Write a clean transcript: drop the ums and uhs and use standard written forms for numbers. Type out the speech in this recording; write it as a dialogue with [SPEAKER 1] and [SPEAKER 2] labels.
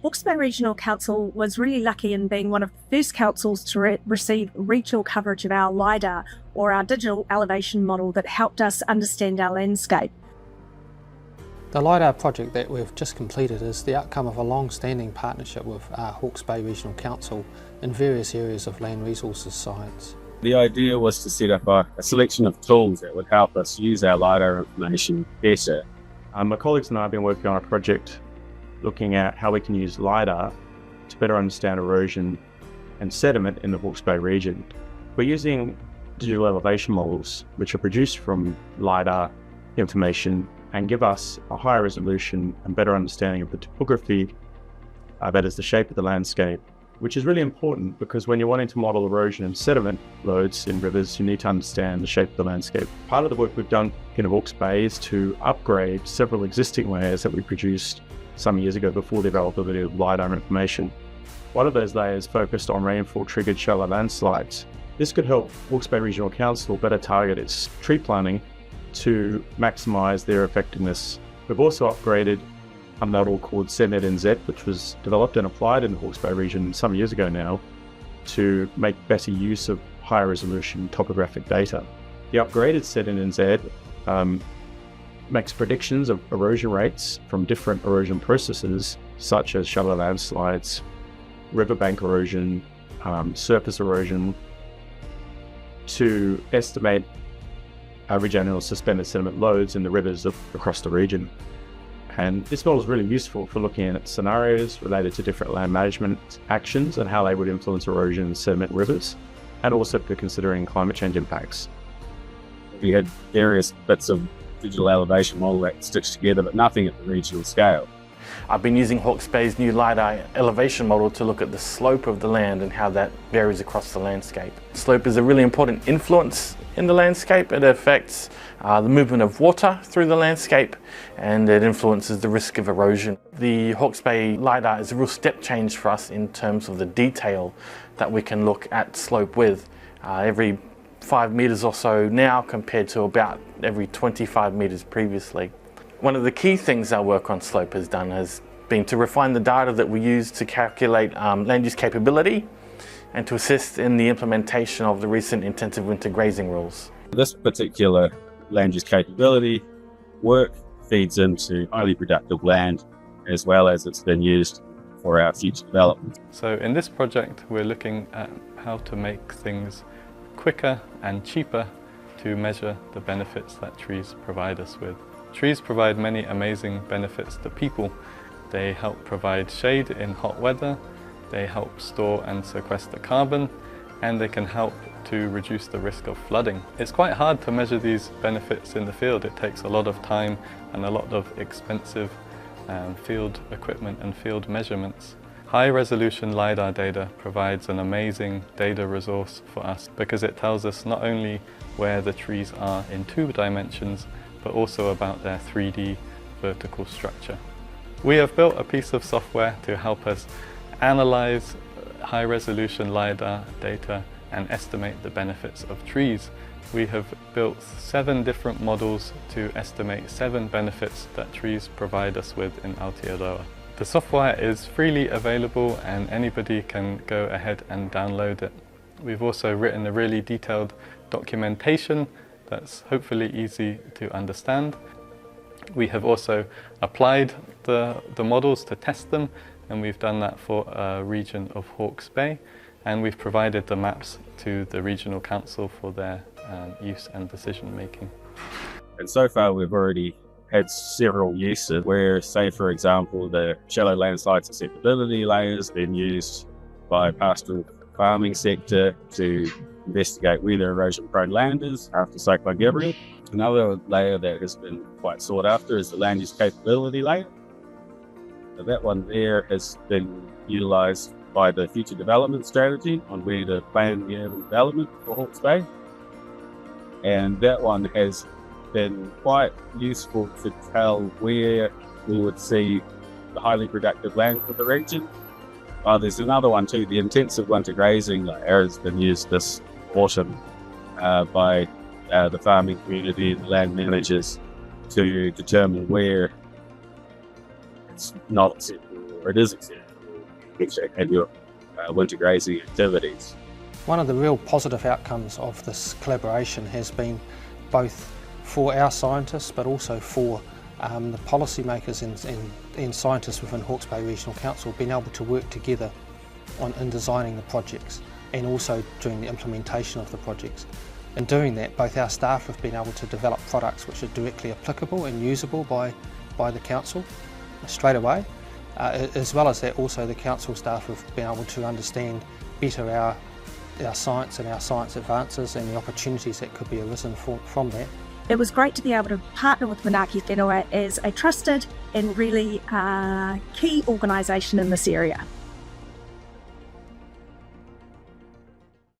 [SPEAKER 1] Hawke's Bay Regional Council was really lucky in being one of the first councils to receive regional coverage of our LiDAR, or our digital elevation model, that helped us understand our landscape.
[SPEAKER 2] The LiDAR project that we've just completed is the outcome of a long-standing partnership with Hawke's Bay Regional Council in various areas of land resources science.
[SPEAKER 3] The idea was to set up a selection of tools that would help us use our LiDAR information better.
[SPEAKER 4] My colleagues and I have been working on a project looking at how we can use LiDAR to better understand erosion and sediment in the Hawke's Bay region. We're using digital elevation models, which are produced from LiDAR information and give us a higher resolution and better understanding of the topography, that is the shape of the landscape, which is really important because when you're wanting to model erosion and sediment loads in rivers, you need to understand the shape of the landscape. Part of the work we've done in Hawke's Bay is to upgrade several existing layers that we produced some years ago before the availability of LiDAR information. One of those layers focused on rainfall-triggered shallow landslides. This could help Hawke's Bay Regional Council better target its tree planting to maximise their effectiveness. We've also upgraded a model called CNZ, which was developed and applied in the Hawke's Bay region some years ago now to make better use of higher resolution topographic data. The upgraded CNZ makes predictions of erosion rates from different erosion processes such as shallow landslides, riverbank erosion, surface erosion, to estimate average annual suspended sediment loads in the rivers across the region. And this model is really useful for looking at scenarios related to different land management actions and how they would influence erosion and sediment rivers, and also for considering climate change impacts.
[SPEAKER 3] We had various bits of digital elevation model that stitched together, but nothing at the regional scale.
[SPEAKER 5] I've been using Hawke's Bay's new LiDAR elevation model to look at the slope of the land and how that varies across the landscape. Slope is a really important influence in the landscape. It affects the movement of water through the landscape, and it influences the risk of erosion. The Hawke's Bay LiDAR is a real step change for us in terms of the detail that we can look at slope with. Every 5 meters or so now compared to about every 25 meters previously. One of the key things our work on slope has done has been to refine the data that we use to calculate land use capability and to assist in the implementation of the recent intensive winter grazing rules.
[SPEAKER 3] This particular land use capability work feeds into highly productive land, as well as it's been used for our future development.
[SPEAKER 6] So in this project, we're looking at how to make things quicker and cheaper to measure the benefits that trees provide us with. Trees provide many amazing benefits to people. They help provide shade in hot weather, they help store and sequester carbon, and they can help to reduce the risk of flooding. It's quite hard to measure these benefits in the field. It takes a lot of time and a lot of expensive field equipment and field measurements. High-resolution LiDAR data provides an amazing data resource for us because it tells us not only where the trees are in 2 dimensions, but also about their 3D vertical structure. We have built a piece of software to help us analyze high-resolution LiDAR data and estimate the benefits of trees. We have built 7 different models to estimate 7 benefits that trees provide us with in Aotearoa. The software is freely available and anybody can go ahead and download it. We've also written a really detailed documentation that's hopefully easy to understand. We have also applied the models to test them, and we've done that for a region of Hawke's Bay, and we've provided the maps to the Regional Council for their use and decision making.
[SPEAKER 3] And so far we've already had several uses where, say for example, the shallow landslide susceptibility layer has been used by pastoral farming sector to investigate whether erosion-prone land is after Cyclone Gabrielle. Another layer that has been quite sought after is the land use capability layer. So that one there has been utilised by the future development strategy on where to plan the urban development for Hawke's Bay. And that one has been quite useful to tell where we would see the highly productive land for the region. There's another one too, the intensive winter grazing layer has been used this autumn by the farming community and the land managers to determine where it's not acceptable or it is acceptable. actually have your winter grazing activities.
[SPEAKER 2] One of the real positive outcomes of this collaboration has been both for our scientists but also for the policymakers and scientists within Hawke's Bay Regional Council being able to work together in designing the projects and also during the implementation of the projects. In doing that, both our staff have been able to develop products which are directly applicable and usable by the council straight away, as well as that also the council staff have been able to understand better our science and our science advances and the opportunities that could be arisen from that.
[SPEAKER 1] It was great to be able to partner with Manaaki Whenua as a trusted and really key organisation in this area.